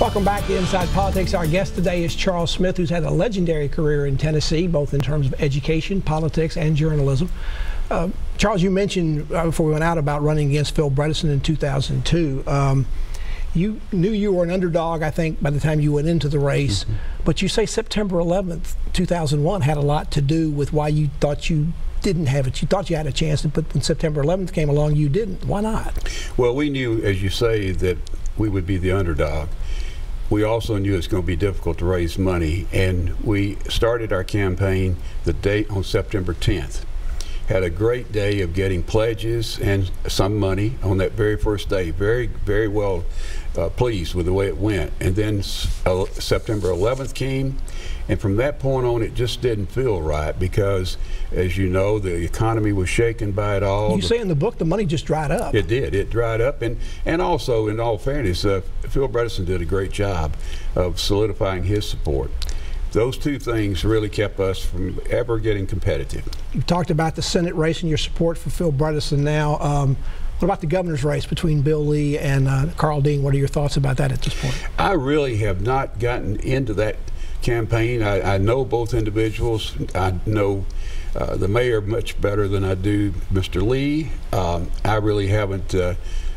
Welcome back to Inside Politics. Our guest today is Charles Smith, who's had a legendary career in Tennessee, both in terms of education, politics, and journalism. Charles, you mentioned before we went out about running against Phil Bredesen in 2002. You knew you were an underdog, I think, by the time you went into the race. But you say September 11th, 2001 had a lot to do with why you thought you didn't have it. You thought you had a chance, but when September 11th came along, you didn't. Why not? Well, we knew, as you say, that we would be the underdog. We also knew it was going to be difficult to raise money, and we started our campaign the date on September 10th. Had a great day of getting pledges and some money on that very first day. Very well pleased with the way it went. And then September 11th came, and from that point on it just didn't feel right because, as you know, the economy was shaken by it all. You say in the book the money just dried up. It did. It dried up. And also, in all fairness, Phil Bredesen did a great job of solidifying his support. Those two things really kept us from ever getting competitive. You've talked about the Senate race and your support for Phil Bredesen now. What about the governor's race between Bill Lee and Carl Dean? What are your thoughts about that at this point? I really have not gotten into that campaign. I know both individuals. I know the mayor much better than I do Mr. Lee. I really haven't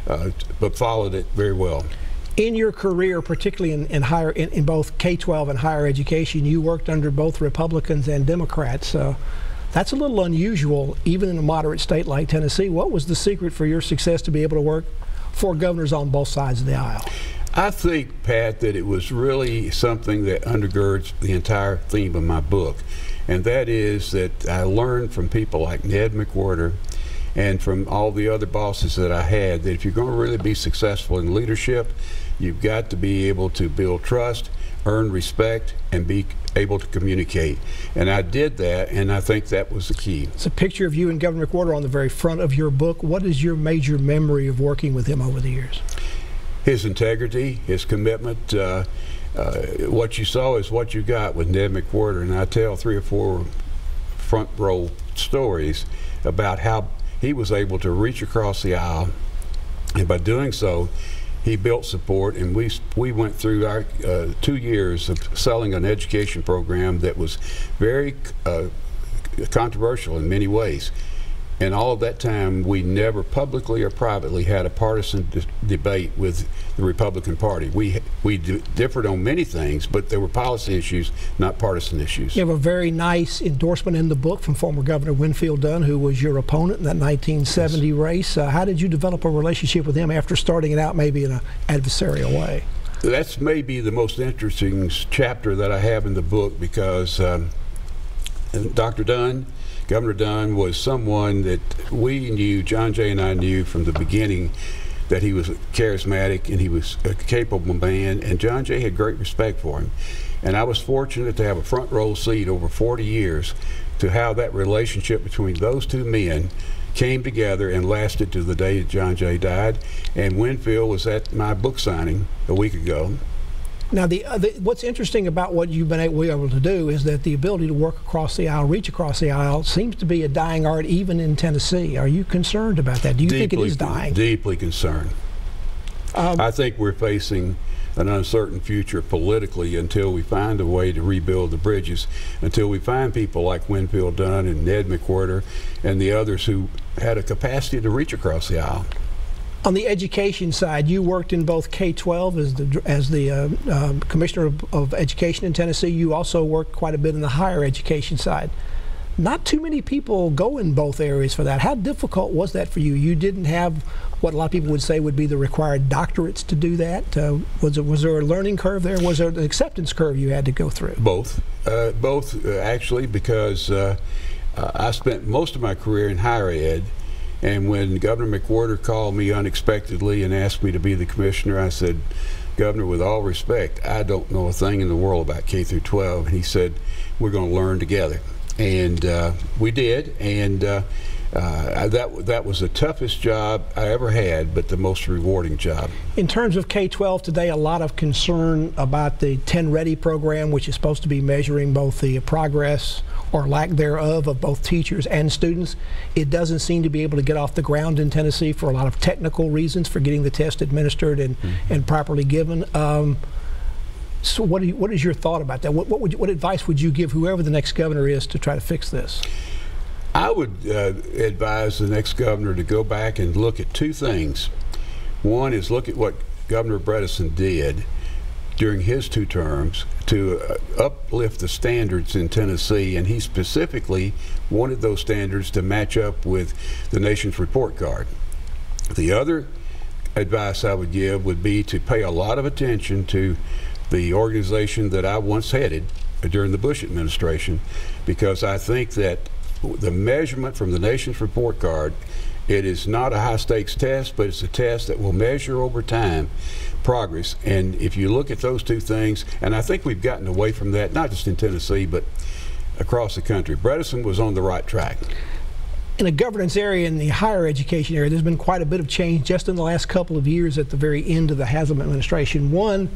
but followed it very well. In your career, particularly in both K-12 and higher education, you worked under both Republicans and Democrats. That's a little unusual, even in a moderate state like Tennessee. What was the secret for your success to be able to work for governors on both sides of the aisle? I think, Pat, that it was really something that undergirds the entire theme of my book, and that is that I learned from people like Ned McWhorter and from all the other bosses that I had, that if you're going to really be successful in leadership, you've got to be able to build trust, earn respect, and be able to communicate. And I did that, and I think that was the key. It's a picture of you and Governor McWhorter on the very front of your book. What is your major memory of working with him over the years? His integrity, his commitment. What you saw is what you got with Ned McWhorter, and I tell 3 or 4 front row stories about how he was able to reach across the aisle, and by doing so, he built support, and we went through our 2 years of selling an education program that was very controversial in many ways. And all of that time, we never publicly or privately had a partisan debate with the Republican Party. We differed on many things, but there were policy issues, not partisan issues. You have a very nice endorsement in the book from former Governor Winfield Dunn, who was your opponent in that 1970 yes. race. How did you develop a relationship with him after starting it out maybe in an adversarial way? That's maybe the most interesting chapter that I have in the book, because Dr. Dunn, Governor Dunn, was someone that we knew, John Jay and I knew from the beginning, that he was charismatic and he was a capable man, and John Jay had great respect for him. And I was fortunate to have a front row seat over 40 years to how that relationship between those two men came together and lasted to the day that John Jay died. And Winfield was at my book signing a week ago. Now, what's interesting about what you've been able to do is that the ability to work across the aisle, reach across the aisle, seems to be a dying art even in Tennessee. Are you concerned about that? Do you think it is dying? Deeply concerned. I think we're facing an uncertain future politically until we find a way to rebuild the bridges, until we find people like Winfield Dunn and Ned McWhorter and the others who had a capacity to reach across the aisle. On the education side, you worked in both K-12 as the Commissioner of Education in Tennessee. You also worked quite a bit in the higher education side. Not too many people go in both areas for that. How difficult was that for you? You didn't have what a lot of people would say would be the required doctorates to do that. Was there a learning curve there? Was there an acceptance curve you had to go through? Both. Both, actually, because I spent most of my career in higher ed. And when Governor McWhorter called me unexpectedly and asked me to be the commissioner, I said, Governor, with all respect, I don't know a thing in the world about K through 12. And he said, we're going to learn together. And we did. And that was the toughest job I ever had, but the most rewarding job. In terms of K-12 today, a lot of concern about the 10 Ready program, which is supposed to be measuring both the progress or lack thereof of both teachers and students. It doesn't seem to be able to get off the ground in Tennessee for a lot of technical reasons for getting the test administered and properly given. So what is your thought about that? What advice would you give whoever the next governor is to try to fix this? I would advise the next governor to go back and look at two things. One is look at what Governor Bredesen did during his 2 terms to uplift the standards in Tennessee, and he specifically wanted those standards to match up with the nation's report card. The other advice I would give would be to pay a lot of attention to the organization that I once headed during the Bush administration, because I think that the measurement from the nation's report card, it is not a high-stakes test, but it's a test that will measure over time progress. And if you look at those two things, and I think we've gotten away from that, not just in Tennessee, but across the country. Bredesen was on the right track. In the governance area, in the higher education area, there's been quite a bit of change just in the last couple of years at the very end of the Haslam administration. One,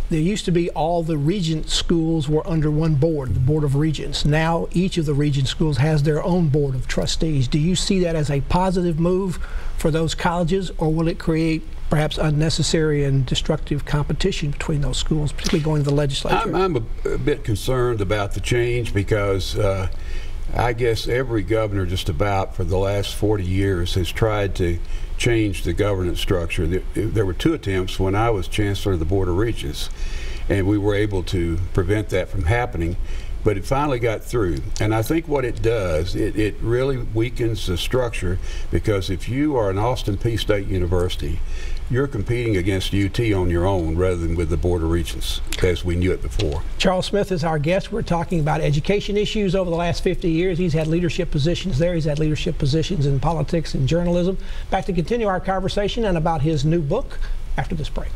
there used to be all the regent schools were under one board, the Board of Regents. Now each of the regent schools has their own board of trustees. Do you see that as a positive move for those colleges, or will it create perhaps unnecessary and destructive competition between those schools, particularly going to the legislature? I'm a bit concerned about the change, because I guess every governor just about for the last 40 years has tried to change the governance structure. There were 2 attempts when I was Chancellor of the Board of Regents, and we were able to prevent that from happening, but it finally got through. And I think what it does, it really weakens the structure, because if you are an Austin Peay State University, you're competing against UT on your own rather than with the Board of Regents as we knew it before. Charles Smith is our guest. We're talking about education issues over the last 50 years. He's had leadership positions there. He's had leadership positions in politics and journalism. Back to continue our conversation and about his new book after this break.